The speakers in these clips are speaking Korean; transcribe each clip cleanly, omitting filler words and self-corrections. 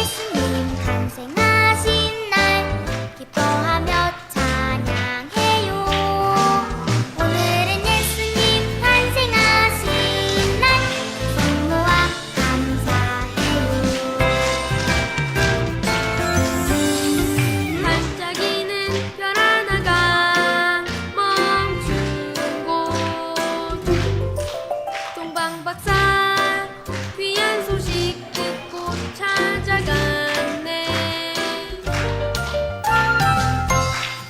예수님 탄생하신 날 기뻐하며 찬양해요. 오늘은 예수님 탄생하신 날 성모와 감사해요. 반짝이는 별 하나가 멈춘 곳 동방박사 귀한 소식 듣고 찾아갔네.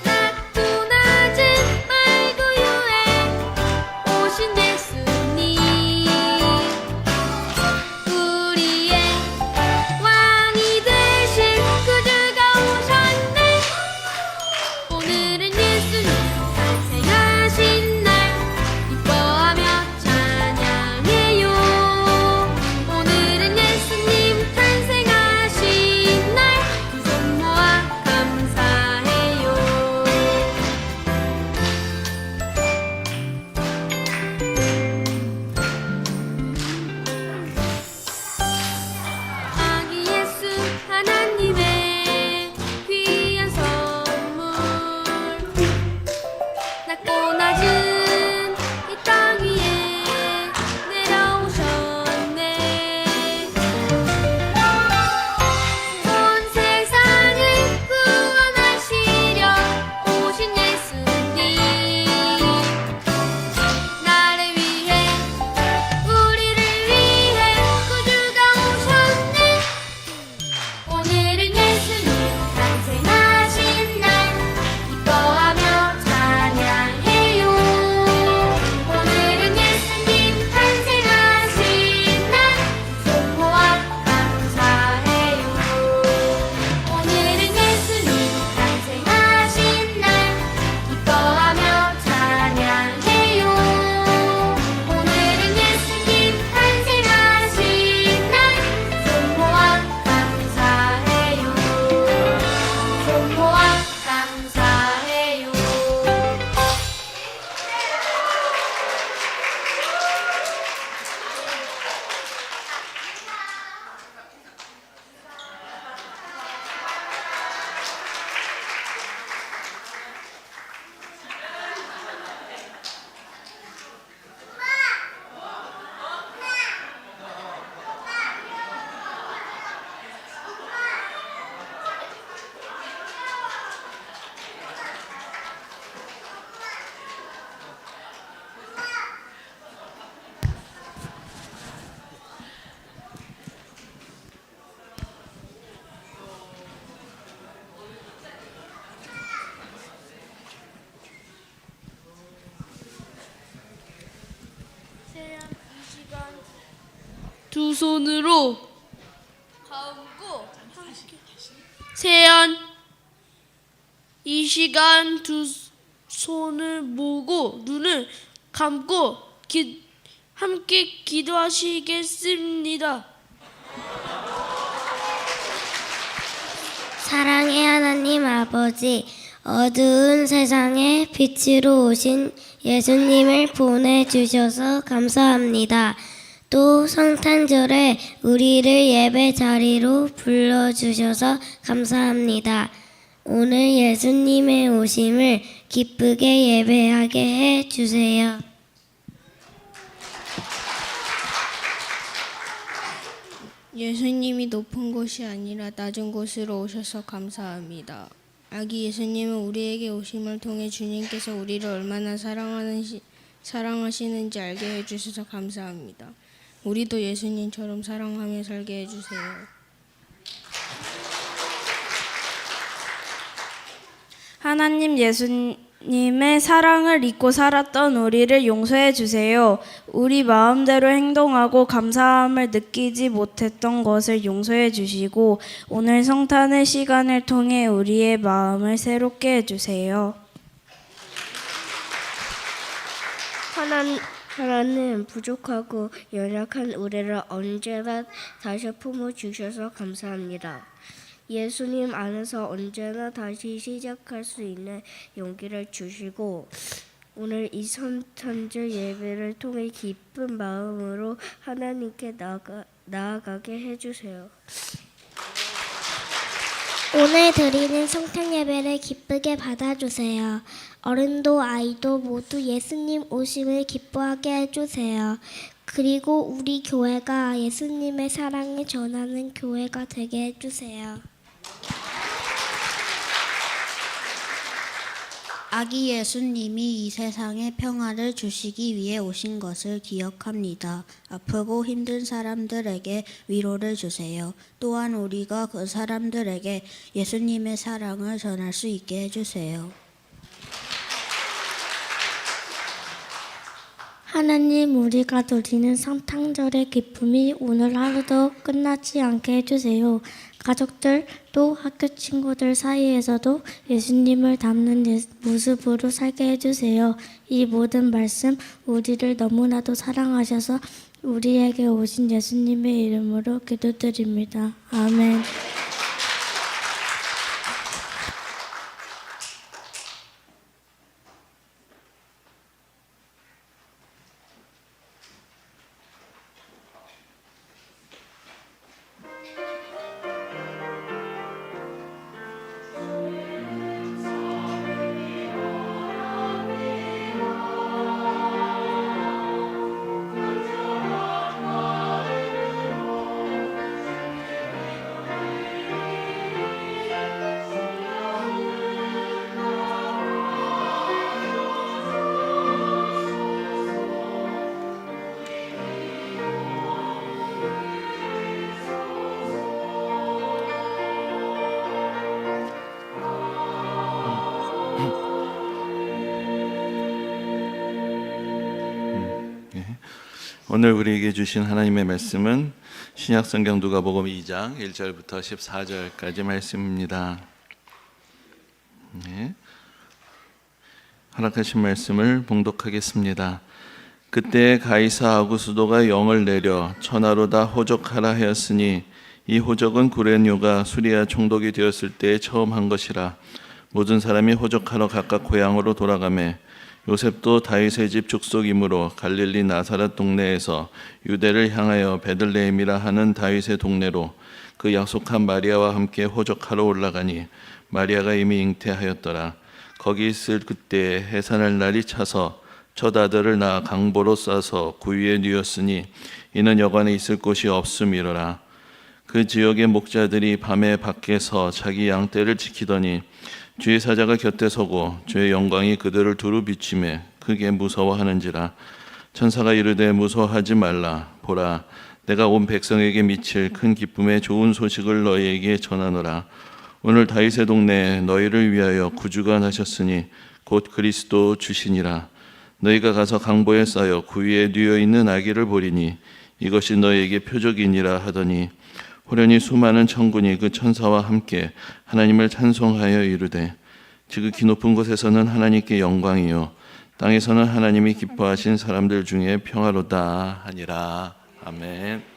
낮도 낮은 말구유에 오신 예수님 우리의 왕이 되신 그주가 오셨네. 오늘은 예수님 탄생하신 날 기뻐하며 찬양해요. 오늘은 예수님 탄생하신 날 두 손 모아 감사해요. 아기 예수 하나님의 귀한 선물 낮고 낮은 이 땅 위에 내려오셨네. 온 세상을 구원하시려 오신 예수님 나를 위해 우리를 위해 구주가 오셨네. 오늘은 예수님 탄생하신 날 기뻐하며 찬양해요. 오늘은 예수님 탄생하신 날 손 모아 감사해요. 오늘은 예수님 탄생하신 날 기뻐하며 찬양해요. 오늘은 예수님 탄생하신 날 손 모아 감사해요. 손 모아 감사해요. 두 손으로 감고 세연 이 시간 두 손을 모으고 눈을 감고 함께 기도하시겠습니다. 사랑의 하나님 아버지, 어두운 세상에 빛으로 오신 예수님을 보내주셔서 감사합니다. 또 성탄절에 우리를 예배 자리로 불러주셔서 감사합니다. 오늘 예수님의 오심을 기쁘게 예배하게 해주세요. 예수님이 높은 곳이 아니라 낮은 곳으로 오셔서 감사합니다. 아기 예수님은 우리에게 오심을 통해 주님께서 우리를 얼마나 사랑하시는지 알게 해주셔서 감사합니다. 우리도 예수님처럼 사랑하며 살게 해주세요. 하나님 예수님의 사랑을 잊고 살았던 우리를 용서해 주세요. 우리 마음대로 행동하고 감사함을 느끼지 못했던 것을 용서해 주시고 오늘 성탄의 시간을 통해 우리의 마음을 새롭게 해주세요. 하나님, 부족하고 연약한 우리를 언제나 다시 품어주셔서 감사합니다. 예수님 안에서 언제나 다시 시작할 수 있는 용기를 주시고 오늘 이 성탄절 예배를 통해 기쁜 마음으로 하나님께 나아가게 해주세요. 오늘 드리는 성탄 예배를 기쁘게 받아주세요. 어른도 아이도 모두 예수님 오심을 기뻐하게 해주세요. 그리고 우리 교회가 예수님의 사랑을 전하는 교회가 되게 해주세요. 아기 예수님이 이 세상에 평화를 주시기 위해 오신 것을 기억합니다. 아프고 힘든 사람들에게 위로를 주세요. 또한 우리가 그 사람들에게 예수님의 사랑을 전할 수 있게 해주세요. 하나님, 우리가 누리는 성탄절의 기쁨이 오늘 하루도 끝나지 않게 해주세요. 가족들 또 학교 친구들 사이에서도 예수님을 닮는 모습으로 살게 해주세요. 이 모든 말씀 우리를 너무나도 사랑하셔서 우리에게 오신 예수님의 이름으로 기도드립니다. 아멘. 오늘 우리에게 주신 하나님의 말씀은 신약성경 누가복음 2장 1절부터 14절까지 말씀입니다. 허락하신 말씀을 봉독하겠습니다. 그때 가이사 아구스도가 영을 내려 천하로 다 호적하라 하였으니 이 호적은 구레뇨가 수리아 총독이 되었을 때 처음 한 것이라. 모든 사람이 호적하러 각각 고향으로 돌아가매 요셉도 다윗의 집 족속이므로 갈릴리 나사렛 동네에서 유대를 향하여 베들레헴이라 하는 다윗의 동네로 그 약속한 마리아와 함께 호적하러 올라가니 마리아가 이미 잉태하였더라. 거기 있을 그때 해산할 날이 차서 첫 아들을 낳아 강보로 싸서 구유에 누웠으니 이는 여관에 있을 곳이 없음이로라. 그 지역의 목자들이 밤에 밖에서 자기 양떼를 지키더니 주의 사자가 곁에 서고 주의 영광이 그들을 두루 비추매 크게 무서워하는지라. 천사가 이르되 무서워하지 말라. 보라, 내가 온 백성에게 미칠 큰 기쁨의 좋은 소식을 너희에게 전하노라. 오늘 다윗의 동네에 너희를 위하여 구주가 나셨으니 곧 그리스도 주시니라. 너희가 가서 강보에 쌓여 구유에 누워 있는 아기를 보리니 이것이 너희에게 표적이니라 하더니 호련히 수많은 천군이 그 천사와 함께 하나님을 찬송하여 이르되 지극히 높은 곳에서는 하나님께 영광이요 땅에서는 하나님이 기뻐하신 사람들 중에 평화로다 하니라. 아멘.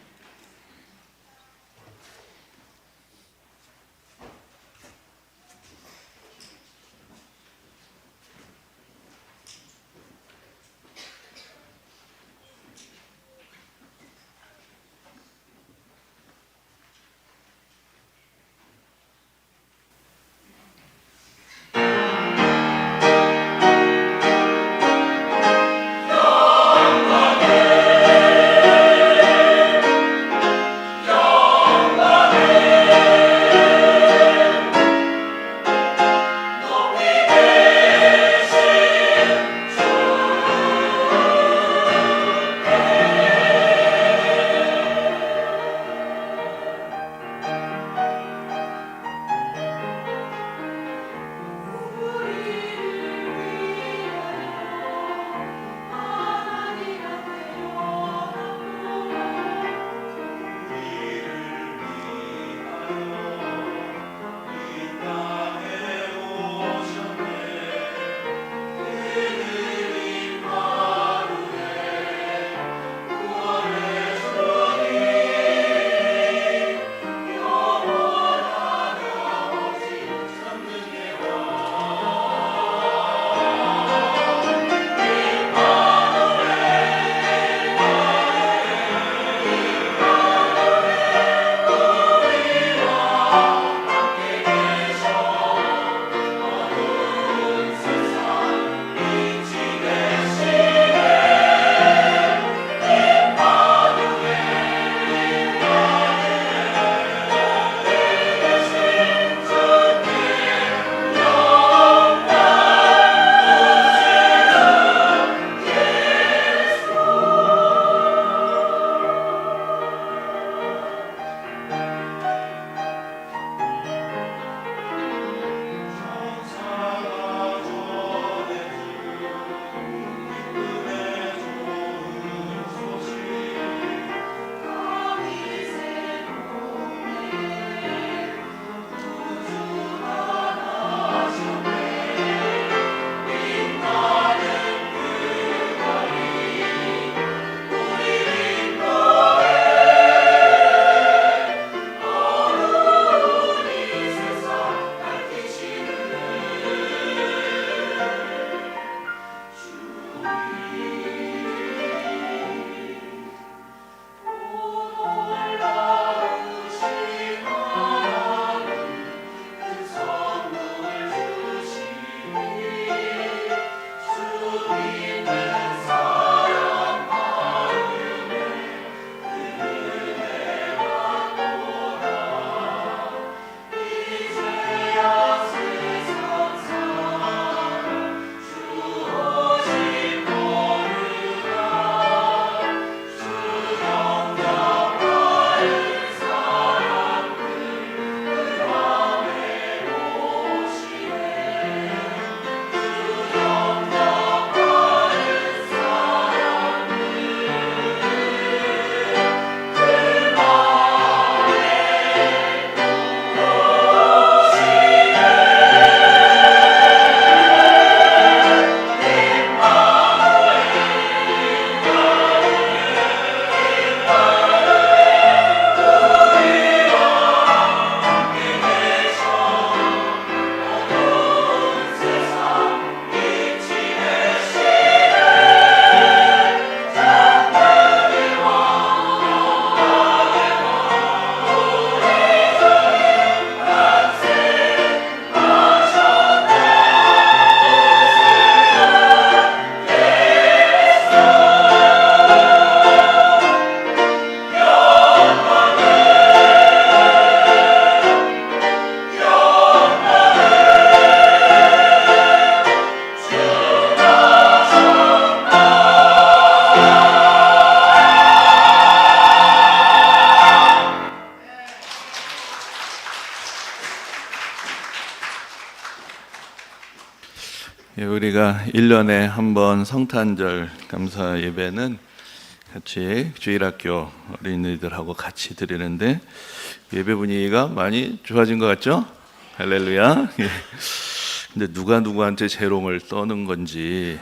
예, 우리가 1년에 한 번 성탄절 감사 예배는 같이 주일학교 어린이들하고 같이 드리는데 예배 분위기가 많이 좋아진 것 같죠? 할렐루야. 예. 근데 누가 누구한테 재롱을 떠는 건지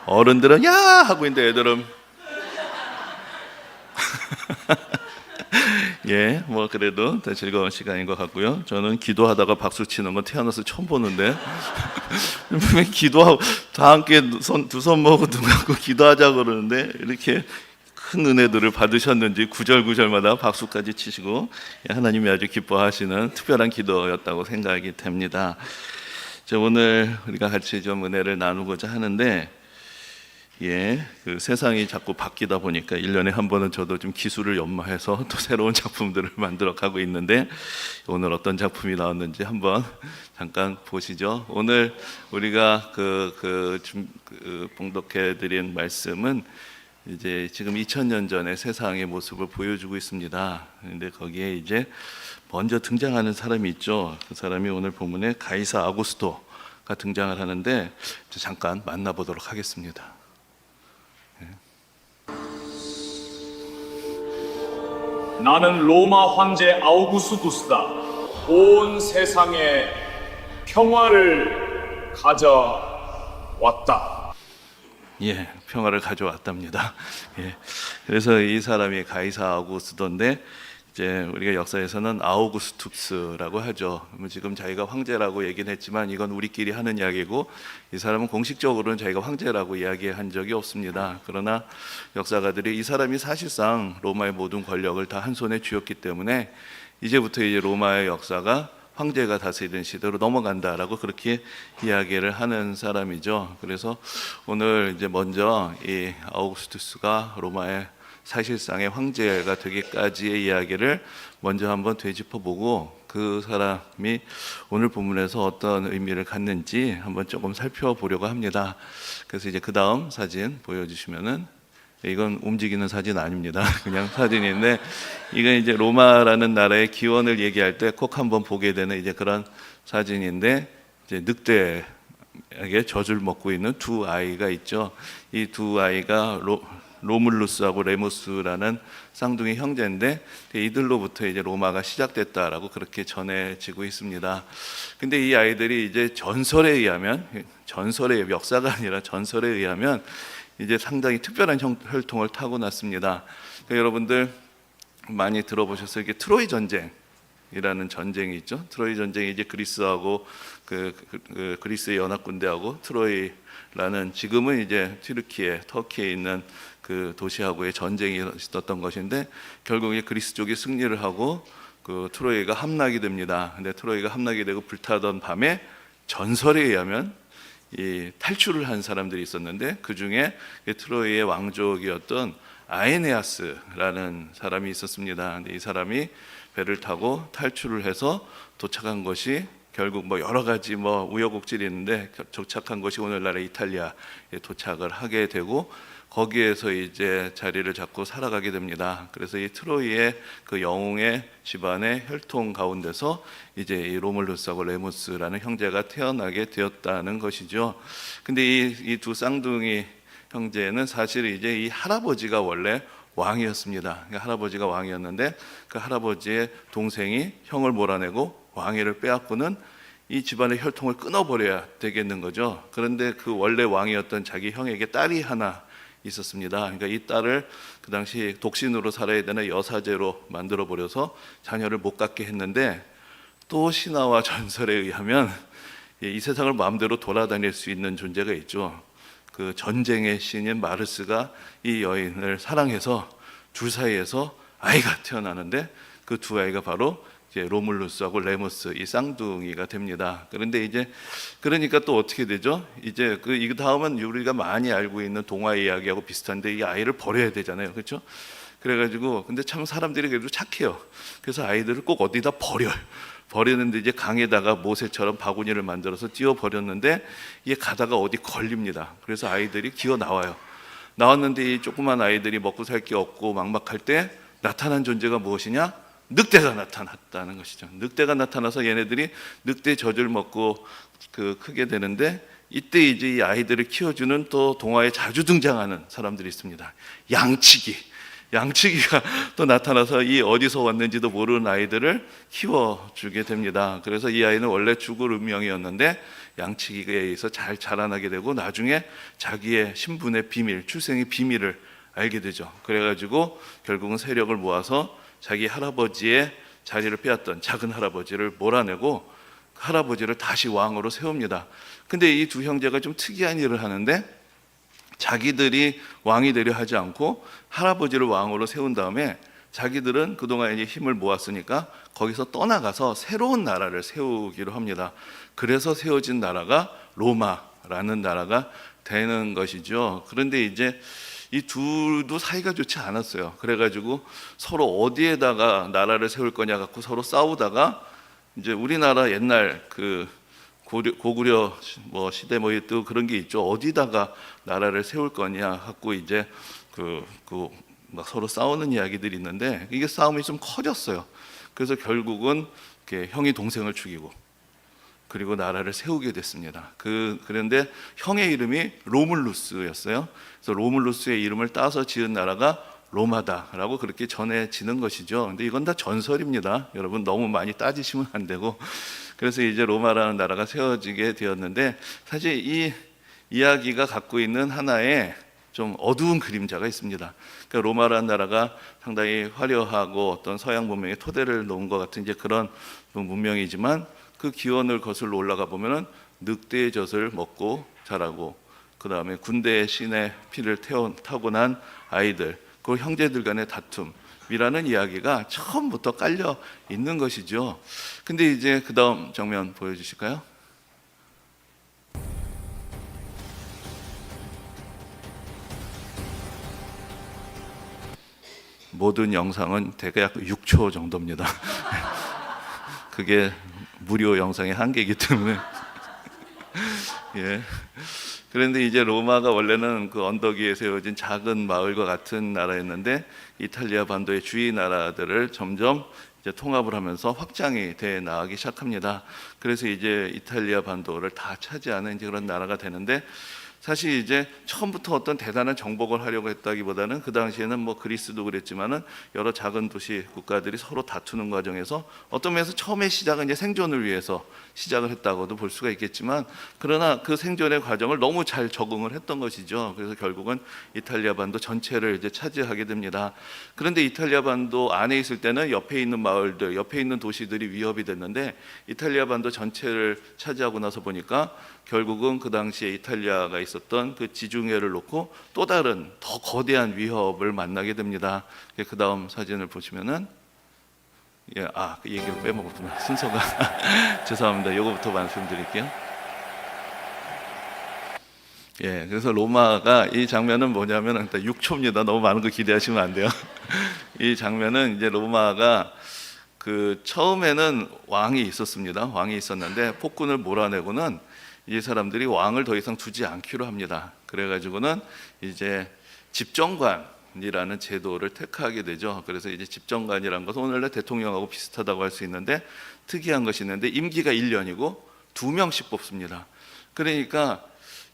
어른들은 야 하고 있는데 애들은 예, 뭐 그래도 더 즐거운 시간인 것 같고요. 저는 기도하다가 박수 치는 건 태어나서 처음 보는데 분명히 기도하고 다 함께 두 손 모으고 눈 감고 기도하자 그러는데 이렇게 큰 은혜들을 받으셨는지 구절구절마다 박수까지 치시고 하나님이 아주 기뻐하시는 특별한 기도였다고 생각이 됩니다. 오늘 우리가 같이 좀 은혜를 나누고자 하는데 그 세상이 자꾸 바뀌다 보니까 1년에 한 번은 저도 좀 기술을 연마해서 또 새로운 작품들을 만들어 가고 있는데 오늘 어떤 작품이 나왔는지 한번 잠깐 보시죠. 오늘 우리가 봉독해 드린 말씀은 이제 지금 2000년 전의 세상의 모습을 보여주고 있습니다. 근데 거기에 이제 먼저 등장하는 사람이 있죠. 그 사람이 오늘 본문에 가이사 아구스토가 등장을 하는데 잠깐 만나보도록 하겠습니다. 나는 로마 황제 아우구스투스다. 온 세상에 평화를 가져왔다. 예, 평화를 가져왔답니다. 예, 그래서 이 사람이 가이사 아우구스토인데 이제 우리가 역사에서는 아우구스투스라고 하죠. 지금 자기가 황제라고 얘기는 했지만 이건 우리끼리 하는 이야기고 이 사람은 공식적으로는 자기가 황제라고 이야기한 적이 없습니다. 그러나 역사가들이 이 사람이 사실상 로마의 모든 권력을 다 한 손에 쥐었기 때문에 이제부터 이제 로마의 역사가 황제가 다스리는 시대로 넘어간다라고 그렇게 이야기를 하는 사람이죠. 그래서 오늘 이제 먼저 이 아우구스투스가 로마의 사실상의 황제가 되기까지의 이야기를 먼저 한번 되짚어보고 그 사람이 오늘 본문에서 어떤 의미를 갖는지 한번 조금 살펴보려고 합니다. 그래서 이제 그 다음 사진 보여주시면은 이건 움직이는 사진 아닙니다. 그냥 사진인데 이건 이제 로마라는 나라의 기원을 얘기할 때 꼭 한번 보게 되는 이제 그런 사진인데 이제 늑대에게 젖을 먹고 있는 두 아이가 있죠. 이 두 아이가 로물루스하고 레무스라는 쌍둥이 형제인데 이들로부터 이제 로마가 시작됐다라고 그렇게 전해지고 있습니다. 근데 이 아이들이 이제 전설에 의하면 전설의 역사가 아니라 전설에 의하면 이제 상당히 특별한 혈통을 타고났습니다. 그러니까 여러분들 많이 들어보셨어요. 이게 트로이 전쟁이라는 전쟁이 있죠. 트로이 전쟁이 이제 그리스하고 그리스의 연합군대하고 트로이라는 지금은 이제 터키에 있는 그 도시하고의 전쟁이 있었던 것인데 결국에 그리스 쪽이 승리를 하고 그 트로이가 함락이 됩니다. 근데 트로이가 함락이 되고 불타던 밤에 전설에 의하면 이 탈출을 한 사람들이 있었는데 그 중에 트로이의 왕족이었던 아에네아스라는 사람이 있었습니다. 근데 이 사람이 배를 타고 탈출을 해서 도착한 것이 결국 뭐 여러 가지 우여곡절이 있는데 도착한 것이 오늘날의 이탈리아에 도착을 하게 되고 거기에서 이제 자리를 잡고 살아가게 됩니다. 그래서 이 트로이의 그 영웅의 집안의 혈통 가운데서 이제 이 로물루스하고 레무스라는 형제가 태어나게 되었다는 것이죠. 근데 이 두 쌍둥이 형제는 사실 이제 이 할아버지가 원래 왕이었습니다. 그러니까 할아버지가 왕이었는데 그 할아버지의 동생이 형을 몰아내고 왕위를 빼앗고는 이 집안의 혈통을 끊어버려야 되겠는 거죠. 그런데 그 원래 왕이었던 자기 형에게 딸이 하나 있었습니다. 그러니까 이 딸을 그 당시 독신으로 살아야 되는 여사제로 만들어 버려서 자녀를 못 갖게 했는데 또 신화와 전설에 의하면 이 세상을 마음대로 돌아다닐 수 있는 존재가 있죠. 그 전쟁의 신인 마르스가 이 여인을 사랑해서 둘 사이에서 아이가 태어나는데 그 두 아이가 바로 이제 로물루스하고 레무스 이 쌍둥이가 됩니다. 그런데 이제 그러니까 또 어떻게 되죠? 이제 이 다음은 우리가 많이 알고 있는 동화 이야기하고 비슷한데 이 아이를 버려야 되잖아요, 그렇죠? 그래가지고 근데 참 사람들이 그래도 착해요. 그래서 아이들을 꼭 어디다 버려요. 버리는데 이제 강에다가 모세처럼 바구니를 만들어서 띄워 버렸는데 이게 가다가 어디 걸립니다. 그래서 아이들이 기어 나와요. 나왔는데 이 조그만 아이들이 먹고 살 게 없고 막막할 때 나타난 존재가 무엇이냐? 늑대가 나타났다는 것이죠. 늑대가 나타나서 얘네들이 늑대 젖을 먹고 크게 되는데 이때 이제 이 아이들을 키워주는 또 동화에 자주 등장하는 사람들이 있습니다. 양치기가 또 나타나서 이 어디서 왔는지도 모르는 아이들을 키워주게 됩니다. 그래서 이 아이는 원래 죽을 운명이었는데 양치기에 의해서 잘 자라나게 되고 나중에 자기의 신분의 비밀, 출생의 비밀을 알게 되죠. 그래가지고 결국은 세력을 모아서 자기 할아버지의 자리를 빼앗던 작은 할아버지를 몰아내고 할아버지를 다시 왕으로 세웁니다. 근데 이 두 형제가 좀 특이한 일을 하는데 자기들이 왕이 되려 하지 않고 할아버지를 왕으로 세운 다음에 자기들은 그동안 이제 힘을 모았으니까 거기서 떠나가서 새로운 나라를 세우기로 합니다. 그래서 세워진 나라가 로마라는 나라가 되는 것이죠. 그런데 이제 이 둘도 사이가 좋지 않았어요. 그래가지고 서로 어디에다가 나라를 세울 거냐 갖고 서로 싸우다가 이제 우리나라 옛날 그 고구려 뭐 시대 뭐 또 그런 게 있죠. 어디다가 나라를 세울 거냐 갖고 이제 막 서로 싸우는 이야기들이 있는데 이게 싸움이 좀 커졌어요. 그래서 결국은 이렇게 형이 동생을 죽이고 그리고 나라를 세우게 됐습니다. 그런데 형의 이름이 로물루스였어요. 그래서 로물루스의 이름을 따서 지은 나라가 로마다라고 그렇게 전해지는 것이죠. 근데 이건 다 전설입니다. 여러분 너무 많이 따지시면 안 되고. 그래서 이제 로마라는 나라가 세워지게 되었는데 사실 이 이야기가 갖고 있는 하나의 좀 어두운 그림자가 있습니다. 그러니까 로마라는 나라가 상당히 화려하고 어떤 서양 문명의 토대를 놓은 것 같은 이제 그런 문명이지만 그 기원을 거슬러 올라가 보면은 늑대의 젖을 먹고 자라고 그 다음에 군대의 신의 피를 타고난 아이들, 그 형제들 간의 다툼이라는 이야기가 처음부터 깔려 있는 것이죠. 근데 이제 그 다음 장면 보여주실까요? 모든 영상은 대략 6초 정도입니다. 그게 무료 영상의 한계이기 때문에. 예. 그런데 이제 로마가 원래는 그 언덕 위에 세워진 작은 마을과 같은 나라였는데 이탈리아 반도의 주위 나라들을 점점 이제 통합을 하면서 확장이 돼 나가기 시작합니다. 그래서 이제 이탈리아 반도를 다 차지하는 이제 그런 나라가 되는데 사실 이제 처음부터 어떤 대단한 정복을 하려고 했다기보다는 그 당시에는 뭐 그리스도 그랬지만은 여러 작은 도시 국가들이 서로 다투는 과정에서 어떤 면에서 처음에 시작은 이제 생존을 위해서 시작을 했다고도 볼 수가 있겠지만 그러나 그 생존의 과정을 너무 잘 적응을 했던 것이죠. 그래서 결국은 이탈리아 반도 전체를 이제 차지하게 됩니다. 그런데 이탈리아 반도 안에 있을 때는 옆에 있는 마을들, 옆에 있는 도시들이 위협이 됐는데 이탈리아 반도 전체를 차지하고 나서 보니까 결국은 그 당시에 이탈리아가 있었던 그 지중해를 놓고 또 다른 더 거대한 위협을 만나게 됩니다. 그 다음 사진을 보시면은 그 얘기를 빼먹었구나. 순서가 죄송합니다. 이거부터 말씀드릴게요. 그래서 로마가 이 장면은 뭐냐면 일단 6초입니다. 너무 많은 거 기대하시면 안 돼요. 이 장면은 이제 로마가 그 처음에는 왕이 있었습니다. 왕이 있었는데 폭군을 몰아내고는 이 사람들이 왕을 더 이상 두지 않기로 합니다. 그래가지고는 이제 집정관이라는 제도를 택하게 되죠. 그래서 이제 집정관이라는 것은 오늘날 대통령하고 비슷하다고 할 수 있는데 특이한 것이 있는데 임기가 1년이고 2명씩 뽑습니다. 그러니까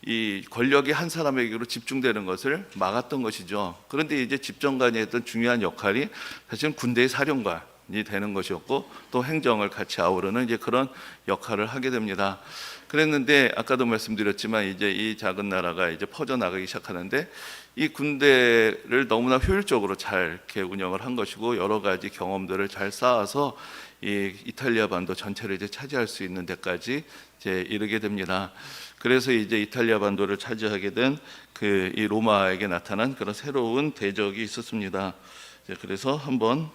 이 권력이 한 사람에게로 집중되는 것을 막았던 것이죠. 그런데 이제 집정관이 했던 중요한 역할이 사실은 군대의 사령관이 되는 것이었고 또 행정을 같이 아우르는 이제 그런 역할을 하게 됩니다. 그랬는데 아까도 말씀드렸지만 이제 이 작은 나라가 이제 퍼져 나가기 시작하는데 이 군대를 너무나 효율적으로 잘 이렇게 운영을 한 것이고 여러 가지 경험들을 잘 쌓아서 이 이탈리아 반도 전체를 이제 차지할 수 있는 데까지 이제 이르게 됩니다. 그래서 이제 이탈리아 반도를 차지하게 된 그 이 로마에게 나타난 그런 새로운 대적이 있었습니다. 그래서 한번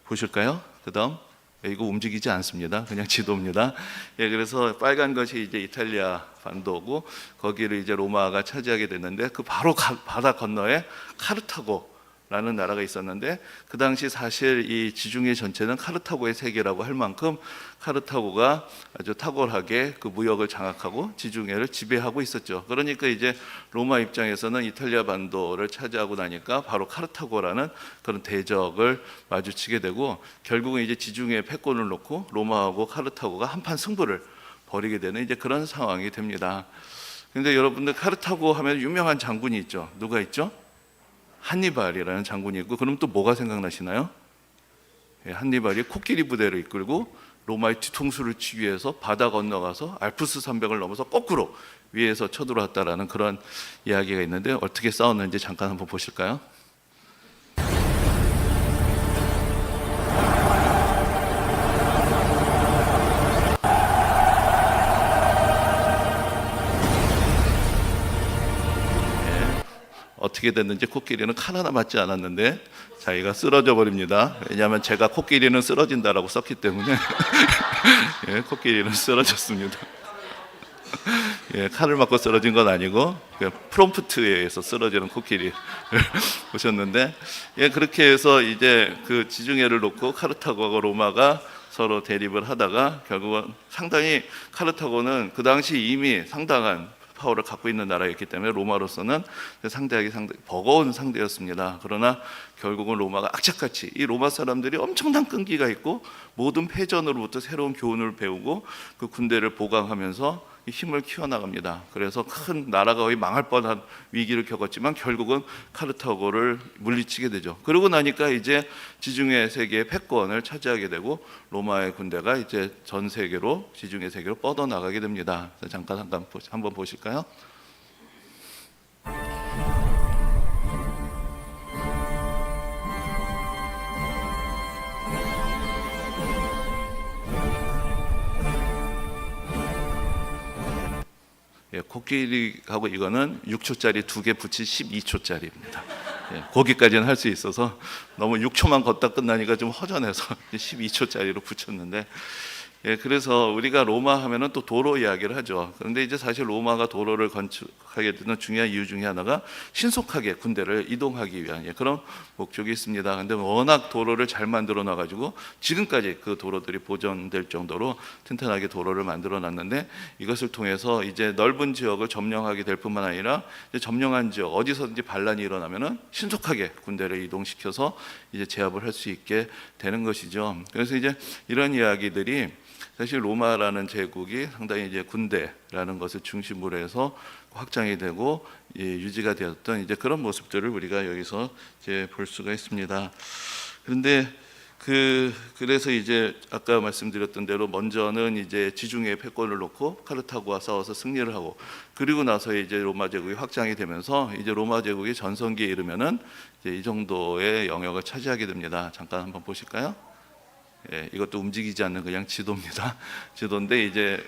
보실까요? 그다음 이거 움직이지 않습니다. 그냥 지도입니다. 그래서 빨간 것이 이제 이탈리아 반도고 거기를 이제 로마가 차지하게 됐는데 그 바로 바다 건너에 카르타고라는 나라가 있었는데 그 당시 사실 이 지중해 전체는 카르타고의 세계라고 할 만큼 카르타고가 아주 탁월하게 그 무역을 장악하고 지중해를 지배하고 있었죠. 그러니까 이제 로마 입장에서는 이탈리아 반도를 차지하고 나니까 바로 카르타고라는 그런 대적을 마주치게 되고 결국은 이제 지중해 패권을 놓고 로마하고 카르타고가 한판 승부를 벌이게 되는 이제 그런 상황이 됩니다. 근데 여러분들 카르타고 하면 유명한 장군이 있죠. 누가 있죠? 한니발이라는 장군이 있고, 그럼 또 뭐가 생각나시나요? 한니발이 코끼리 부대를 이끌고 로마의 뒤통수를 치기 위해서 바다 건너가서 알프스 산맥을 넘어서 거꾸로 위에서 쳐들어왔다라는 그런 이야기가 있는데, 어떻게 싸웠는지 잠깐 한번 보실까요? 어떻게 됐는지 코끼리는 칼 하나 맞지 않았는데 자기가 쓰러져 버립니다. 왜냐하면 제가 코끼리는 쓰러진다라고 썼기 때문에 예, 코끼리는 쓰러졌습니다. 예, 칼을 맞고 쓰러진 건 아니고 그냥 프롬프트에 의해서 쓰러지는 코끼리 보셨는데, 예, 그렇게 해서 이제 그 지중해를 놓고 카르타고와 로마가 서로 대립을 하다가 결국은 상당히 카르타고는 그 당시 이미 상당한 파워를 갖고 있는 나라였기 때문에 로마로서는 상당히 버거운 상대였습니다. 그러나 결국은 로마가 악착같이, 이 로마 사람들이 엄청난 끈기가 있고 모든 패전으로부터 새로운 교훈을 배우고 그 군대를 보강하면서 힘을 키워나갑니다. 그래서 큰 나라가 거의 망할 뻔한 위기를 겪었지만 결국은 카르타고를 물리치게 되죠. 그러고 나니까 이제 지중해 세계의 패권을 차지하게 되고 로마의 군대가 이제 전 세계로, 지중해 세계로 뻗어나가게 됩니다. 잠깐 한번 보실까요? 예, 코끼리하고 이거는 6초짜리 2개 붙인 12초짜리입니다. 예, 거기까지는 할 수 있어서 너무 6초만 걷다 끝나니까 좀 허전해서 12초짜리로 붙였는데, 예, 그래서 우리가 로마 하면은 또 도로 이야기를 하죠. 그런데 이제 사실 로마가 도로를 건축하게 되는 중요한 이유 중에 하나가 신속하게 군대를 이동하기 위한, 예, 그런 목적이 있습니다. 근데 워낙 도로를 잘 만들어 놔 가지고 지금까지 그 도로들이 보존될 정도로 튼튼하게 도로를 만들어 놨는데, 이것을 통해서 이제 넓은 지역을 점령하게 될 뿐만 아니라 이제 점령한 지역 어디서든지 반란이 일어나면은 신속하게 군대를 이동시켜서 이제 제압을 할 수 있게 되는 것이죠. 그래서 이제 이런 이야기들이 사실 로마라는 제국이 상당히 이제 군대라는 것을 중심으로 해서 확장이 되고, 예, 유지가 되었던 이제 그런 모습들을 우리가 여기서 이제 볼 수가 있습니다. 그런데 그래서 이제 아까 말씀드렸던 대로 먼저는 이제 지중해 패권을 놓고 카르타고와 싸워서 승리를 하고, 그리고 나서 이제 로마 제국이 확장이 되면서 이제 로마 제국이 전성기에 이르면은 이제 이 정도의 영역을 차지하게 됩니다. 잠깐 한번 보실까요? 예, 이것도 움직이지 않는 그냥 지도입니다. 지도인데 이제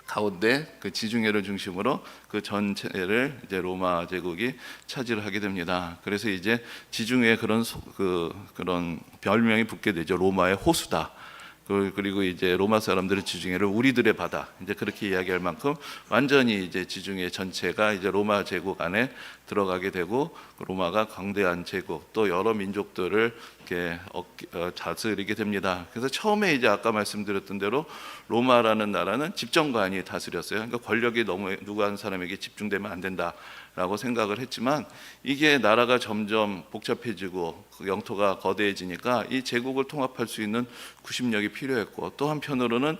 가운데 그 지중해를 중심으로 그 전체를 이제 로마 제국이 차지를 하게 됩니다. 그래서 이제 지중해에 그런 별명이 붙게 되죠. 로마의 호수다. 그리고 이제 로마 사람들은 지중해를 우리들의 바다, 이제 그렇게 이야기할 만큼 완전히 이제 지중해 전체가 이제 로마 제국 안에 들어가게 되고, 로마가 광대한 제국, 또 여러 민족들을 이렇게 다스리게 됩니다. 그래서 처음에 이제 아까 말씀드렸던 대로 로마라는 나라는 집정관이 다스렸어요. 그러니까 권력이 너무 누구 한 사람에게 집중되면 안 된다라고 생각을 했지만, 이게 나라가 점점 복잡해지고 영토가 거대해지니까 이 제국을 통합할 수 있는 구심력이 필요했고, 또 한편으로는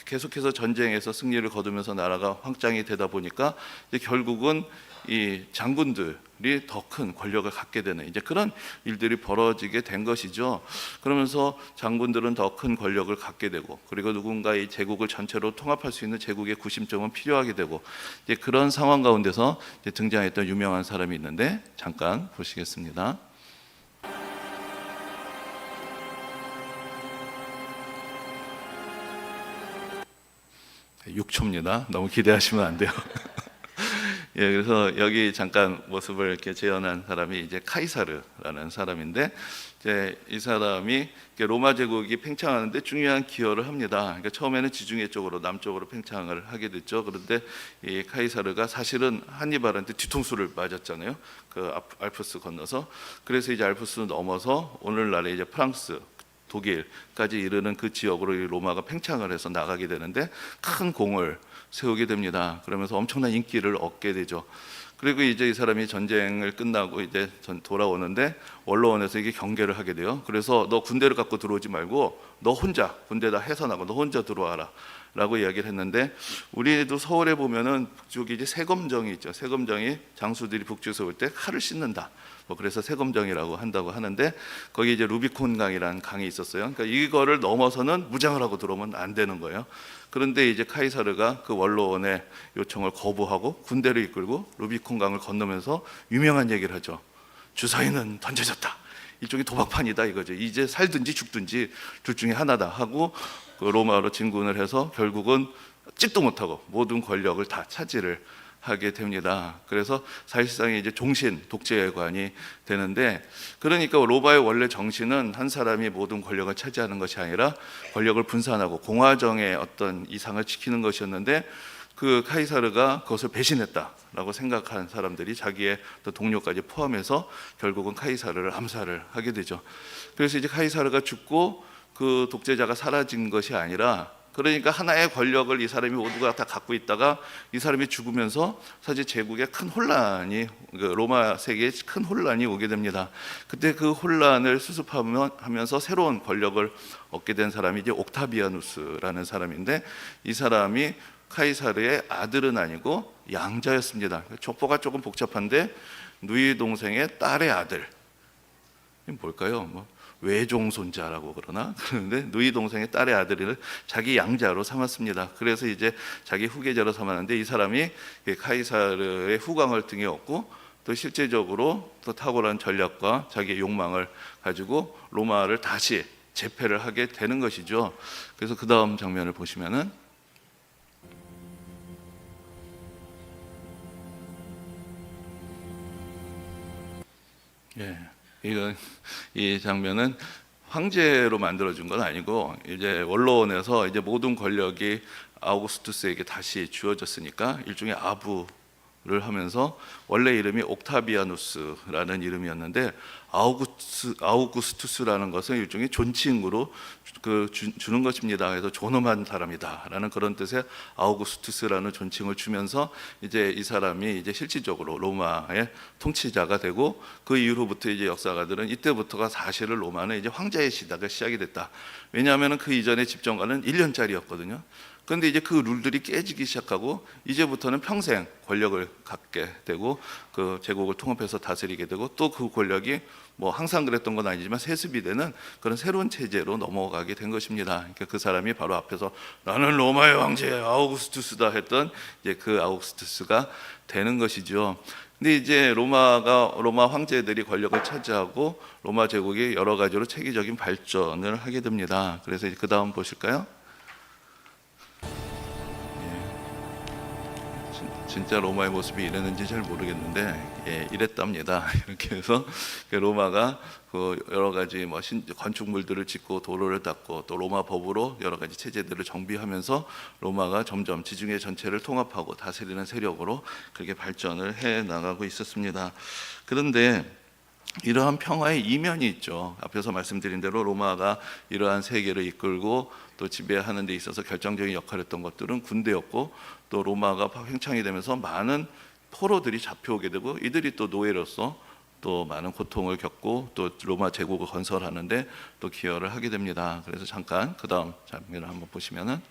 계속해서 전쟁에서 승리를 거두면서 나라가 확장이 되다 보니까 이제 결국은 이 장군들이 더 큰 권력을 갖게 되는 이제 그런 일들이 벌어지게 된 것이죠. 그러면서 장군들은 더 큰 권력을 갖게 되고, 그리고 누군가 이 제국을 전체로 통합할 수 있는 제국의 구심점은 필요하게 되고, 이제 그런 상황 가운데서 이제 등장했던 유명한 사람이 있는데 잠깐 보시겠습니다. 6초입니다. 너무 기대하시면 안 돼요. 예, 그래서 여기 잠깐 모습을 이렇게 재현한 사람이 이제 카이사르라는 사람인데, 이제 이 사람이 로마 제국이 팽창하는데 중요한 기여를 합니다. 그러니까 처음에는 지중해 쪽으로, 남쪽으로 팽창을 하게 됐죠. 그런데 이 카이사르가 사실은 한니발한테 뒤통수를 맞았잖아요. 그 알프스 건너서. 그래서 이제 알프스 넘어서 오늘날의 이제 프랑스, 독일까지 이르는 그 지역으로 이 로마가 팽창을 해서 나가게 되는데 큰 공을 세우게 됩니다. 그러면서 엄청난 인기를 얻게 되죠. 그리고 이제 이 사람이 전쟁을 끝나고 이제 돌아오는데 원로원에서 이게 경계를 하게 돼요. 그래서 너 군대를 갖고 들어오지 말고 너 혼자 군대다 해산하고 너 혼자 들어와라 라고 이야기를 했는데, 우리도 서울에 보면은 북쪽에 이제 세검정이 있죠. 세검정이 장수들이 북쪽에서 올 때 칼을 씻는다, 뭐 그래서 세검정이라고 한다고 하는데, 거기 이제 루비콘 강이라는 강이 있었어요. 그러니까 이거를 넘어서는 무장을 하고 들어오면 안 되는 거예요. 그런데 이제 카이사르가 그 원로원의 요청을 거부하고 군대를 이끌고 루비콘 강을 건너면서 유명한 얘기를 하죠. 주사위는 던져졌다, 일종의 도박판이다 이거죠. 이제 살든지 죽든지 둘 중에 하나다 하고 그 로마로 진군을 해서 결국은 찍도 못하고 모든 권력을 다 차지를 하게 됩니다. 그래서 사실상 이제 종신 독재관이 되는데, 그러니까 로마의 원래 정신은 한 사람이 모든 권력을 차지하는 것이 아니라 권력을 분산하고 공화정의 어떤 이상을 지키는 것이었는데, 그 카이사르가 그것을 배신했다라고 생각한 사람들이 자기의 또 동료까지 포함해서 결국은 카이사르를 암살을 하게 되죠. 그래서 이제 카이사르가 죽고 그 독재자가 사라진 것이 아니라, 그러니까 하나의 권력을 이 사람이 모두가 다 갖고 있다가 이 사람이 죽으면서 사실 제국에 큰 혼란이, 로마 세계에 큰 혼란이 오게 됩니다. 그때 그 혼란을 수습하면서 새로운 권력을 얻게 된 사람이 이제 옥타비아누스라는 사람인데, 이 사람이 카이사르의 아들은 아니고 양자였습니다. 족보가 조금 복잡한데 누이 동생의 딸의 아들, 뭘까요? 뭐 외종손자라고 그러나, 그런데 누이 동생의 딸의 아들을 자기 양자로 삼았습니다. 그래서 이제 자기 후계자로 삼았는데, 이 사람이 카이사르의 후광을 등에 업고 또 실제적으로 또 탁월한 전략과 자기의 욕망을 가지고 로마를 다시 재패를 하게 되는 것이죠. 그래서 그 다음 장면을 보시면은, 이 장면은 황제로 만들어준 건 아니고, 이제 원로원에서 이제 모든 권력이 아우구스투스에게 다시 주어졌으니까 일종의 아부를 하면서, 원래 이름이 옥타비아누스라는 이름이었는데 아우구스투스라는 것은 일종의 존칭으로 주는 것입니다. 그래서 존엄한 사람이다라는 그런 뜻의 아우구스투스라는 존칭을 주면서 이제 이 사람이 이제 실질적으로 로마의 통치자가 되고, 그 이후로부터 이제 역사가들은 이때부터가 사실은 로마는 이제 황제의 시대가 시작이 됐다. 왜냐하면 그 이전의 집정관은 1년짜리였거든요. 그런데 이제 그 룰들이 깨지기 시작하고 이제부터는 평생 권력을 갖게 되고 그 제국을 통합해서 다스리게 되고, 또 그 권력이 뭐 항상 그랬던 건 아니지만 세습이 되는 그런 새로운 체제로 넘어가게 된 것입니다. 그러니까 그 사람이 바로 앞에서 나는 로마의 황제 아우구스투스다 했던 이제 그 아우구스투스가 되는 것이죠. 근데 이제 로마 황제들이 권력을 차지하고 로마 제국이 여러 가지로 체계적인 발전을 하게 됩니다. 그래서 그 다음 보실까요? 진짜 로마의 모습이 이랬는지 잘 모르겠는데 이랬답니다. 이렇게 해서 로마가 그 여러 가지 뭐 건축물들을 짓고 도로를 닦고 또 로마 법으로 여러 가지 체제들을 정비하면서 로마가 점점 지중해 전체를 통합하고 다스리는 세력으로 그렇게 발전을 해 나가고 있었습니다. 그런데 이러한 평화의 이면이 있죠. 앞에서 말씀드린 대로 로마가 이러한 세계를 이끌고 또 지배하는 데 있어서 결정적인 역할을 했던 것들은 군대였고, 또 로마가 팽창이 되면서 많은 포로들이 잡혀오게 되고 이들이 또 노예로서 또 많은 고통을 겪고 또 로마 제국을 건설하는데 또 기여를 하게 됩니다. 그래서 잠깐 그 다음 장면을 한번 보시면은,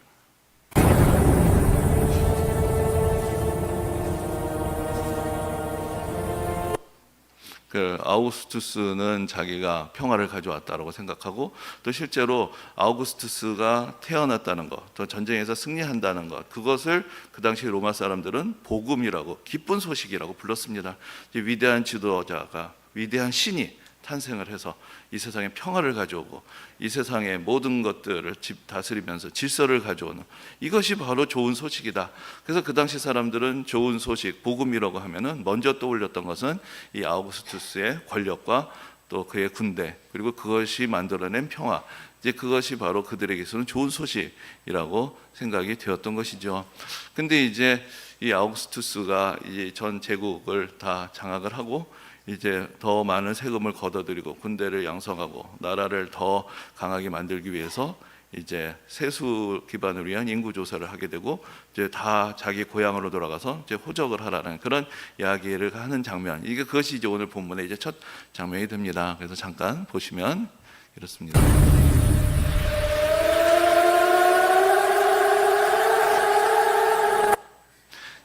그 아우구스투스는 자기가 평화를 가져왔다라고 생각하고, 또 실제로 아우구스투스가 태어났다는 것, 또 전쟁에서 승리한다는 것, 그것을 그 당시 로마 사람들은 복음이라고, 기쁜 소식이라고 불렀습니다. 위대한 지도자가, 위대한 신이 탄생을 해서 이 세상에 평화를 가져오고 이 세상의 모든 것들을 다스리면서 질서를 가져오는, 이것이 바로 좋은 소식이다. 그래서 그 당시 사람들은 좋은 소식, 복음이라고 하면은 먼저 떠올렸던 것은 이 아우구스투스의 권력과 또 그의 군대, 그리고 그것이 만들어낸 평화, 이제 그것이 바로 그들에게서는 좋은 소식이라고 생각이 되었던 것이죠. 근데 이제 이 아우구스투스가 이제 전 제국을 다 장악을 하고 이제 더 많은 세금을 걷어들이고 군대를 양성하고 나라를 더 강하게 만들기 위해서 이제 세수 기반을 위한 인구 조사를 하게 되고 이제 다 자기 고향으로 돌아가서 이제 호적을 하라는 그런 이야기를 하는 장면. 이게 그것이 이제 오늘 본문의 이제 첫 장면이 됩니다. 그래서 잠깐 보시면 이렇습니다.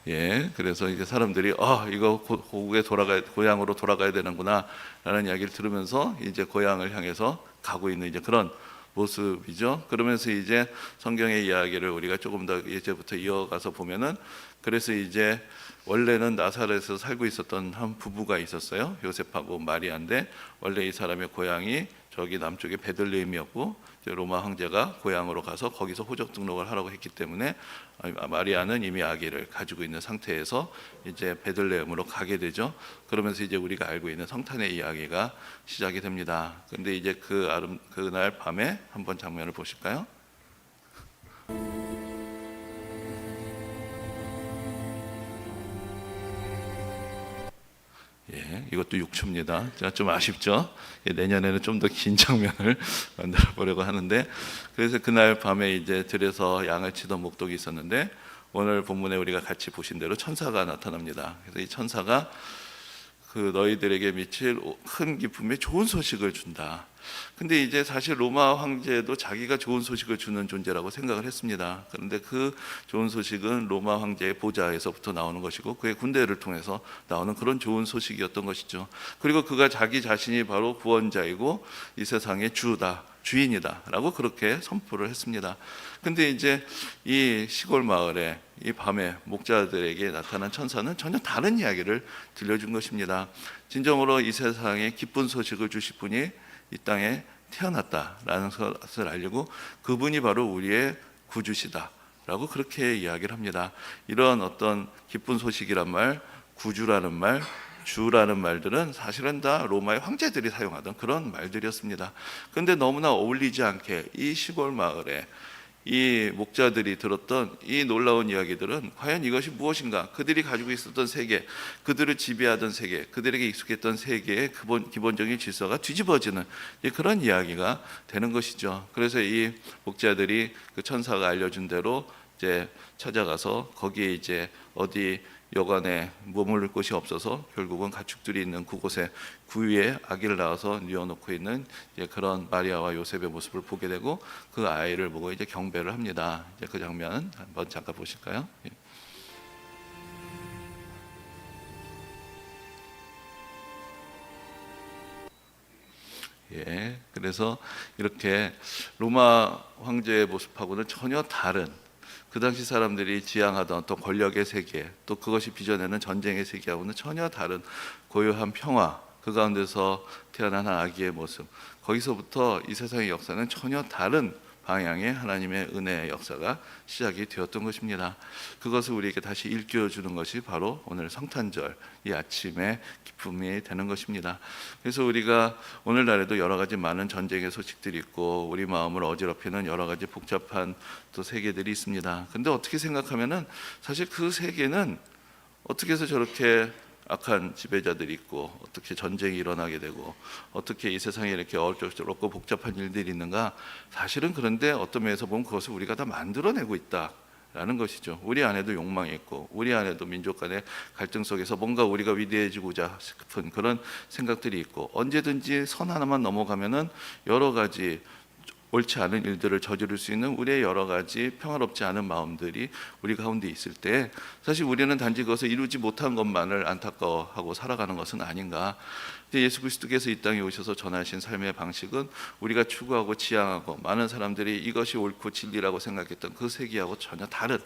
예, 그래서 이제 사람들이 이거 고국에 고향으로 돌아가야 되는구나라는 이야기를 들으면서 이제 고향을 향해서 가고 있는 이제 그런 모습이죠. 그러면서 이제 성경의 이야기를 우리가 조금 더 이제부터 이어가서 보면은 그래서 이제 원래는 나사렛에서 살고 있었던 한 부부가 있었어요. 요셉하고 마리아인데 원래 이 사람의 고향이 저기 남쪽의 베들레헴이었고 로마 황제가 고향으로 가서 거기서 호적 등록을 하라고 했기 때문에 마리아는 이미 아기를 가지고 있는 상태에서 이제 베들레헴으로 가게 되죠. 그러면서 이제 우리가 알고 있는 성탄의 이야기가 시작이 됩니다. 근데 이제 그날 밤에 한번 장면을 보실까요? 예, 이것도 6초입니다. 좀 아쉽죠? 내년에는 좀 더 긴 장면을 만들어 보려고 하는데, 그래서 그날 밤에 이제 들에서 양을 치던 목독이 있었는데, 오늘 본문에 우리가 같이 보신 대로 천사가 나타납니다. 그래서 이 천사가 그 너희들에게 미칠 큰 기쁨에 좋은 소식을 준다. 근데 이제 사실 로마 황제도 자기가 좋은 소식을 주는 존재라고 생각을 했습니다. 그런데 그 좋은 소식은 로마 황제의 보좌에서부터 나오는 것이고 그의 군대를 통해서 나오는 그런 좋은 소식이었던 것이죠. 그리고 그가 자기 자신이 바로 구원자이고 이 세상의 주인이다 라고 그렇게 선포를 했습니다. 근데 이제 이 시골 마을에 이 밤에 목자들에게 나타난 천사는 전혀 다른 이야기를 들려준 것입니다. 진정으로 이 세상에 기쁜 소식을 주실 분이 이 땅에 태어났다라는 것을 알리고 그분이 바로 우리의 구주시다라고 그렇게 이야기를 합니다. 이런 어떤 기쁜 소식이란 말, 구주라는 말, 주라는 말들은 사실은 다 로마의 황제들이 사용하던 그런 말들이었습니다. 그런데 너무나 어울리지 않게 이 시골 마을에 이 목자들이 들었던 이 놀라운 이야기들은 과연 이것이 무엇인가? 그들이 가지고 있었던 세계, 그들을 지배하던 세계, 그들에게 익숙했던 세계의 기본적인 질서가 뒤집어지는 그런 이야기가 되는 것이죠. 그래서 이 목자들이 그 천사가 알려준 대로 이제 찾아가서 거기에 이제 어디 여관에 머무를 곳이 없어서 결국은 가축들이 있는 그곳에 구유에 아기를 낳아서 뉘어놓고 있는 이제 그런 마리아와 요셉의 모습을 보게 되고 그 아이를 보고 이제 경배를 합니다. 이제 그 장면 한번 잠깐 보실까요? 예, 그래서 이렇게 로마 황제의 모습하고는 전혀 다른 그 당시 사람들이 지향하던 어떤 권력의 세계, 또 그것이 빚어내는 전쟁의 세계하고는 전혀 다른 고요한 평화, 그 가운데서 태어난 한 아기의 모습, 거기서부터 이 세상의 역사는 전혀 다른 방향의 하나님의 은혜의 역사가 시작이 되었던 것입니다. 그것을 우리에게 다시 일깨워주는 것이 바로 오늘 성탄절 이 아침의 기쁨이 되는 것입니다. 그래서 우리가 오늘날에도 여러 가지 많은 전쟁의 소식들이 있고 우리 마음을 어지럽히는 여러 가지 복잡한 또 세계들이 있습니다. 근데 어떻게 생각하면은 사실 그 세계는 어떻게 해서 저렇게 악한 지배자들이 있고 어떻게 전쟁이 일어나게 되고 어떻게 이 세상에 이렇게 어렵고 복잡한 일들이 있는가, 사실은 그런데 어떤 면에서 보면 그것을 우리가 다 만들어내고 있다라는 것이죠. 우리 안에도 욕망이 있고 우리 안에도 민족 간의 갈등 속에서 뭔가 우리가 위대해지고자 싶은 그런 생각들이 있고 언제든지 선 하나만 넘어가면은 여러 가지 옳지 않은 일들을 저지를 수 있는 우리의 여러 가지 평화롭지 않은 마음들이 우리 가운데 있을 때 사실 우리는 단지 그것을 이루지 못한 것만을 안타까워하고 살아가는 것은 아닌가. 예수 그리스도께서 이 땅에 오셔서 전하신 삶의 방식은 우리가 추구하고 지향하고 많은 사람들이 이것이 옳고 진리라고 생각했던 그 세계하고 전혀 다른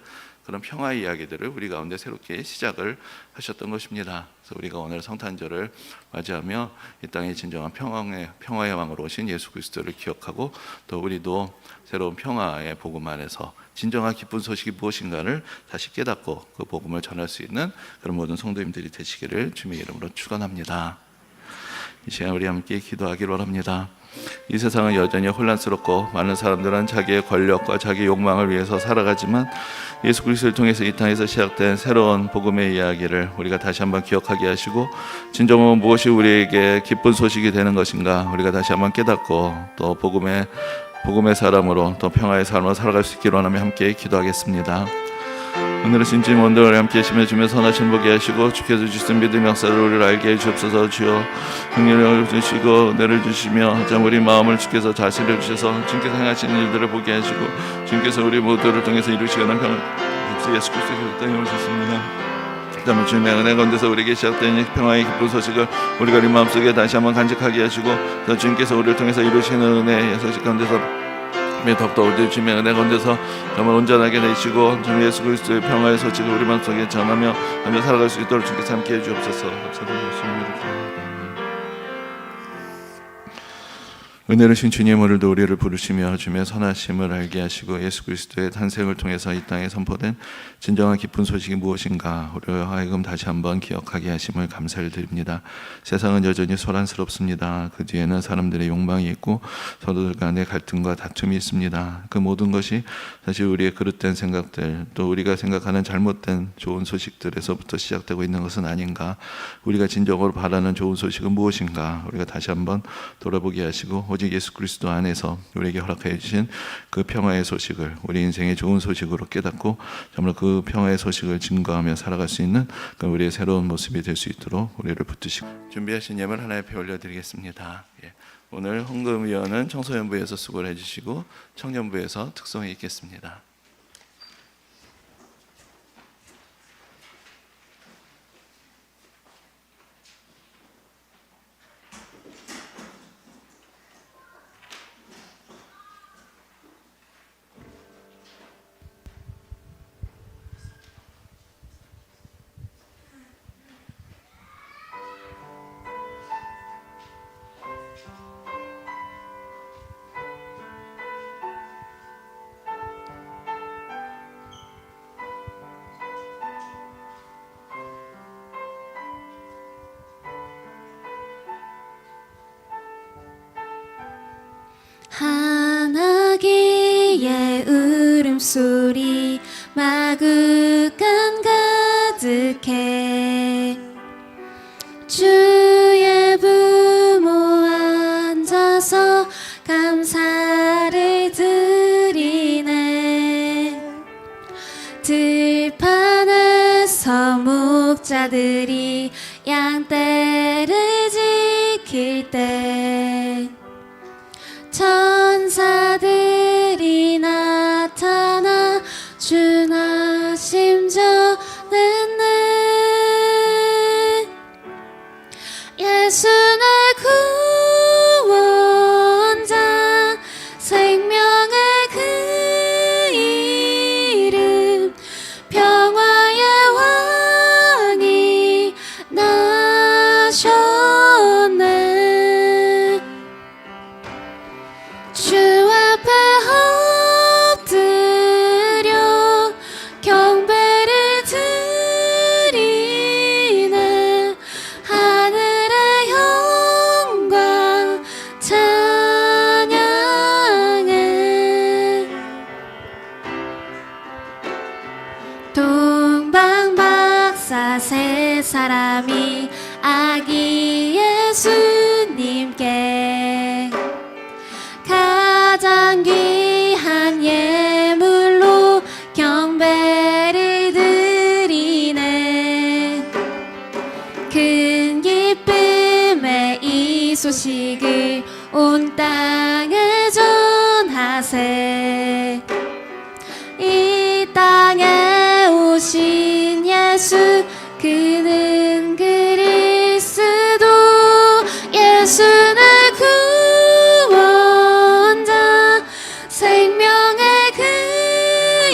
그런 평화의 이야기들을 우리 가운데 새롭게 시작을 하셨던 것입니다. 그래서 우리가 오늘 성탄절을 맞이하며 이 땅에 진정한 평화의 왕으로 오신 예수 그리스도를 기억하고 또 우리도 새로운 평화의 복음 안에서 진정한 기쁜 소식이 무엇인가를 다시 깨닫고 그 복음을 전할 수 있는 그런 모든 성도님들이 되시기를 주님의 이름으로 축원합니다. 이 시간 우리 함께 기도하기를 원합니다. 이 세상은 여전히 혼란스럽고 많은 사람들은 자기의 권력과 자기 욕망을 위해서 살아가지만 예수 그리스도를 통해서 이 땅에서 시작된 새로운 복음의 이야기를 우리가 다시 한번 기억하게 하시고 진정으로 무엇이 우리에게 기쁜 소식이 되는 것인가 우리가 다시 한번 깨닫고 또 복음의 복음의 사람으로 또 평화의 삶으로 살아갈 수 있기를 원하며 함께 기도하겠습니다. 오늘의 신주님 원들을 함께 심해주며 선하신 보게 하시고 주께서 주신 믿음 역사를 우리를 알게 해주옵소서. 주여 긍휼을 주시고 은혜를 주시며 참 우리 마음을 주께서 자세를 주셔서 주께서 행하시는 일들을 보게 하시고 주께서 우리 모두를 통해서 이루시려는 평 예수 그리스도의 땅에 오셨습니다. 다음에 주님의 은혜 가운데서 우리에게 시작된 평화의 기쁜 소식을 우리가 우리 마음속에 다시 한번 간직하게 하시고 또 주님께서 우리를 통해서 이루시는 은혜의 소식 가운데서 더욱더 우리 주님의 은혜 가운데서 정말 온전하게 되시고 주님 예수 그리스도의 평화의 소식을 우리 마음속에 전하며 살아갈 수 있도록 주님께서 함께 해주옵소서. 은혜로신 주님, 오늘도 우리를 부르시며 주님의 선하심을 알게 하시고 예수 그리스도의 탄생을 통해서 이 땅에 선포된 진정한 기쁜 소식이 무엇인가 우리로 하여금 다시 한번 기억하게 하심을 감사를 드립니다. 세상은 여전히 소란스럽습니다. 그 뒤에는 사람들의 욕망이 있고 서로들 간의 갈등과 다툼이 있습니다. 그 모든 것이 사실 우리의 그릇된 생각들, 또 우리가 생각하는 잘못된 좋은 소식들에서부터 시작되고 있는 것은 아닌가. 우리가 진정으로 바라는 좋은 소식은 무엇인가 우리가 다시 한번 돌아보게 하시고 오직 예수 그리스도 안에서 우리에게 허락해 주신 그 평화의 소식을 우리 인생의 좋은 소식으로 깨닫고 정말 그 평화의 소식을 증거하며 살아갈 수 있는 그 우리의 새로운 모습이 될 수 있도록 우리를 붙드시고 준비하신 예물 하나 옆에 올려드리겠습니다. 오늘 헌금위원은 청소년부에서 수고를 해주시고 청년부에서 특송이 있겠습니다. 하나기의 울음소리 마구간 가득해 주의 부모 앉아서 감사를 드리네. 들판에서 목자들이 양떼를 지킬 때 천사들이 나타나 주나심 전했네. 예수는 구원자 생명의 그 이름 평화의 왕이 나셨네. 주 앞에 엎드려 경배를 드리네. 하늘의 영광 찬양해. 동방박사 세 사람이 아기 예수님께 가장 귀한 예물로 경배를 드리네. 큰 기쁨의 이 소식을 온 땅에 전하세. 이 땅에 오신 예수 그는 그리스도 예수는 구원자 생명의 그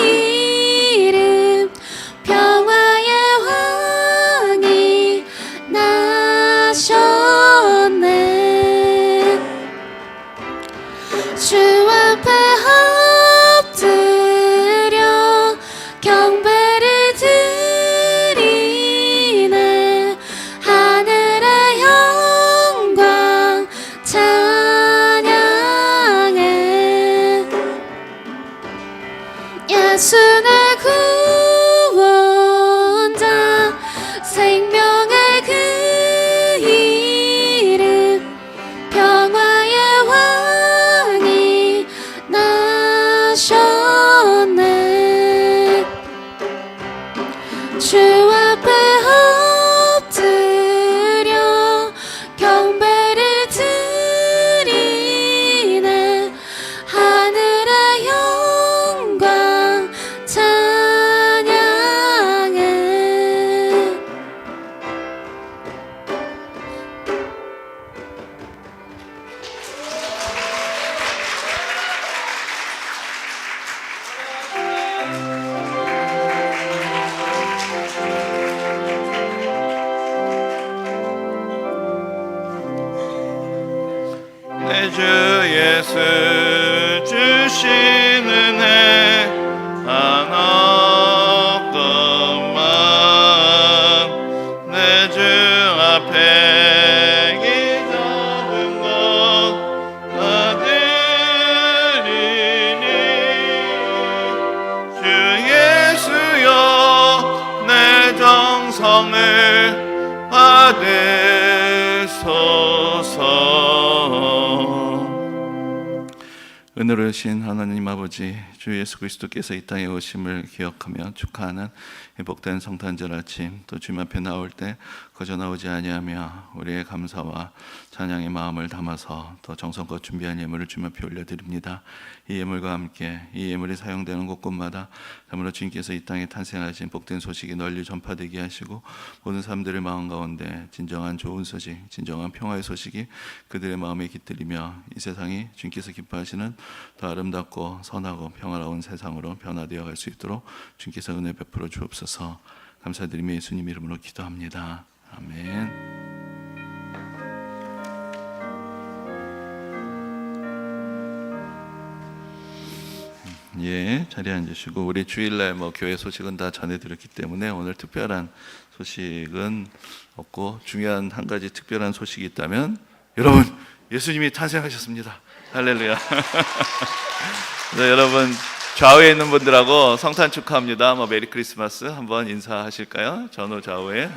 이름 평화의 왕이 나셨네. 주 앞에 엎드려 경배를 드리네. 하늘의 영광 찬양해. 예수는 구원자 생명의 그 이름 평화의 왕이 예수 주신 은혜 하나뿐만 내 주 앞에 이 작은 것 나드리니 주 예수여 내 정성을 받으소서. 은혜로우신 하나님 아버지, 주 예수 그리스도께서 이 땅에 오심을 기억하며 축하하는 복된 성탄절 아침, 또 주님 앞에 나올 때 거저 나오지 아니하며 우리의 감사와 찬양의 마음을 담아서 또 정성껏 준비한 예물을 주님 앞에 올려드립니다. 이 예물과 함께 이 예물이 사용되는 곳곳마다 참으로 주님께서 이 땅에 탄생하신 복된 소식이 널리 전파되게 하시고 모든 사람들의 마음 가운데 진정한 좋은 소식, 진정한 평화의 소식이 그들의 마음에 깃들이며 이 세상이 주님께서 기뻐하시는 더 아름답고 선하고 평화로운 세상으로 변화되어 갈 수 있도록 주님께서 은혜 베풀어 주옵소서. 감사드리며 예수님 이름으로 기도합니다. 아멘. 예, 자리에 앉으시고 우리 주일날 교회 소식은 다 전해드렸기 때문에 오늘 특별한 소식은 없고 중요한 한 가지 특별한 소식이 있다면 여러분 예수님이 탄생하셨습니다. 할렐루야. 네, 여러분 좌우에 있는 분들하고 성탄 축하합니다. 메리 크리스마스 한번 인사하실까요? 전후 좌우에.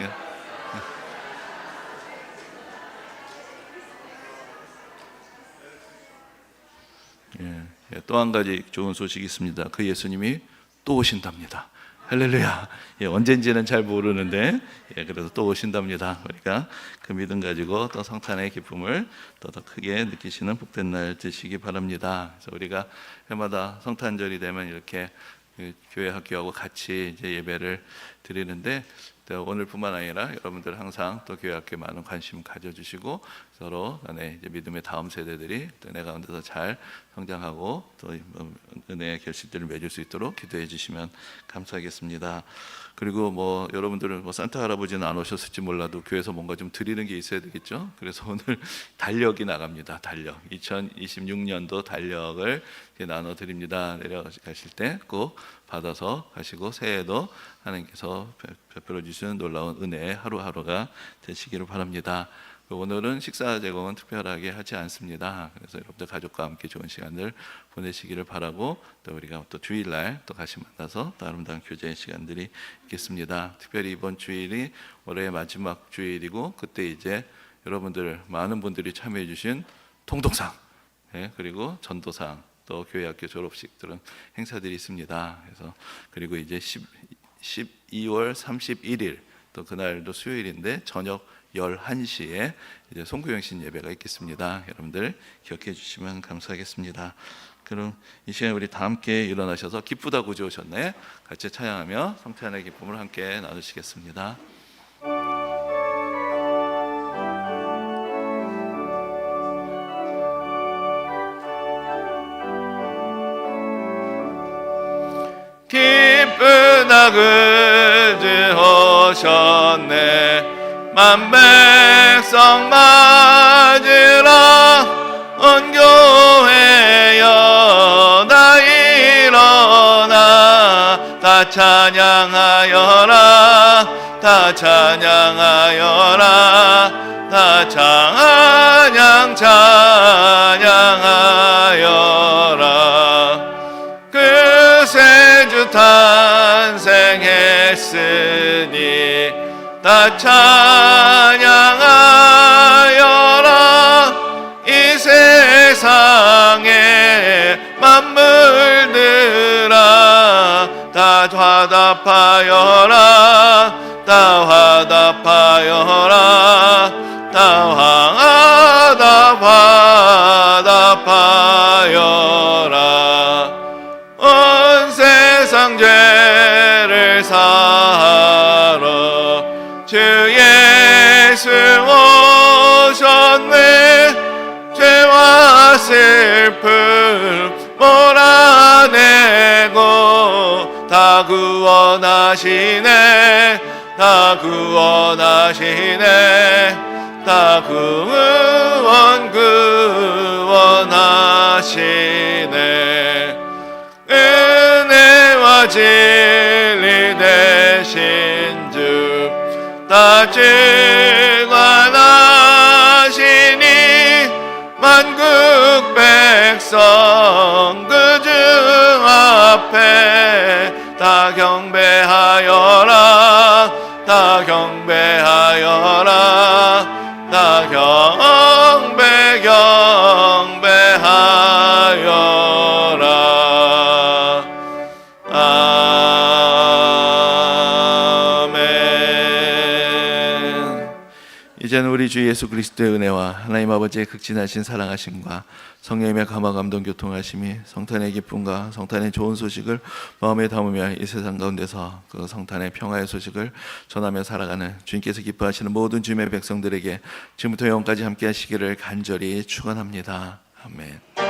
또 한 가지 좋은 소식이 있습니다. 그 예수님이 또 오신답니다. 할렐루야. 언젠지는 잘 모르는데 그래서 또 오신답니다. 그러니까 그 믿음 가지고 또 성탄의 기쁨을 더 크게 느끼시는 복된 날 되시기 바랍니다. 그래서 우리가 해마다 성탄절이 되면 이렇게 교회 학교하고 같이 이제 예배를 드리는데 오늘뿐만 아니라 여러분들 항상 또 교회 학교에 많은 관심 가져주시고 서로 간에 이제 믿음의 다음 세대들이 또 내 가운데서 잘 성장하고 또 은혜의 결실들을 맺을 수 있도록 기도해 주시면 감사하겠습니다. 그리고 여러분들은 산타 할아버지는 안 오셨을지 몰라도 교회에서 뭔가 좀 드리는 게 있어야 되겠죠. 그래서 오늘 달력이 나갑니다. 달력 2026년도 달력을 나눠 드립니다. 내려가실 때 꼭 받아서 가시고 새해에도 하나님께서 베풀어 주시는 놀라운 은혜의 하루하루가 되시기를 바랍니다. 오늘은 식사 제공은 특별하게 하지 않습니다. 그래서 여러분들 가족과 함께 좋은 시간을 보내시기를 바라고 또 우리가 또 주일날 또 같이 만나서 또 아름다운 교제의 시간들이 있겠습니다. 특별히 이번 주일이 올해의 마지막 주일이고 그때 이제 여러분들 많은 분들이 참여해 주신 통독상 그리고 전도상 또 교회학교 졸업식 들은 행사들이 있습니다. 그래서 그리고 이제 12월 31일 또 그날도 수요일인데 저녁 11시에 이제 송구영신 예배가 있겠습니다. 여러분들 기억해 주시면 감사하겠습니다. 그럼 이 시간에 우리 다 함께 일어나셔서 기쁘다 구주 오셨네 같이 찬양하며 성탄의 기쁨을 함께 나누시겠습니다. 기쁘다 구주 오셨네 만백성 맞으라 온 교회여 다 일어나 다 찬양하여라 다 찬양하여라 다 찬양하여라 그 세주 탄생했으니 다 찬양하여라 이 세상의 만물들아 다 화답하여라 다 화답하여라 다 화답하여라 온 세상 죄를 사하러 주 예수 오셨네 죄와 슬픔 몰아내고 다 구원하시네 다 구원하시네 다 구원하시네. 은혜와 진리 되신 주 다 증언하시니 만국 백성 그 중 앞에 다 경배하여라. 다 경배하여라. 다 경배하여라. 아멘. 이제는 우리 주 예수 그리스도의 은혜와 하나님 아버지의 극진하신 사랑하심과 성령님의 감화 감동 교통하심이 성탄의 기쁨과 성탄의 좋은 소식을 마음에 담으며 이 세상 가운데서 그 성탄의 평화의 소식을 전하며 살아가는 주님께서 기뻐하시는 모든 주님의 백성들에게 지금부터 영원까지 함께 하시기를 간절히 축원합니다. 아멘.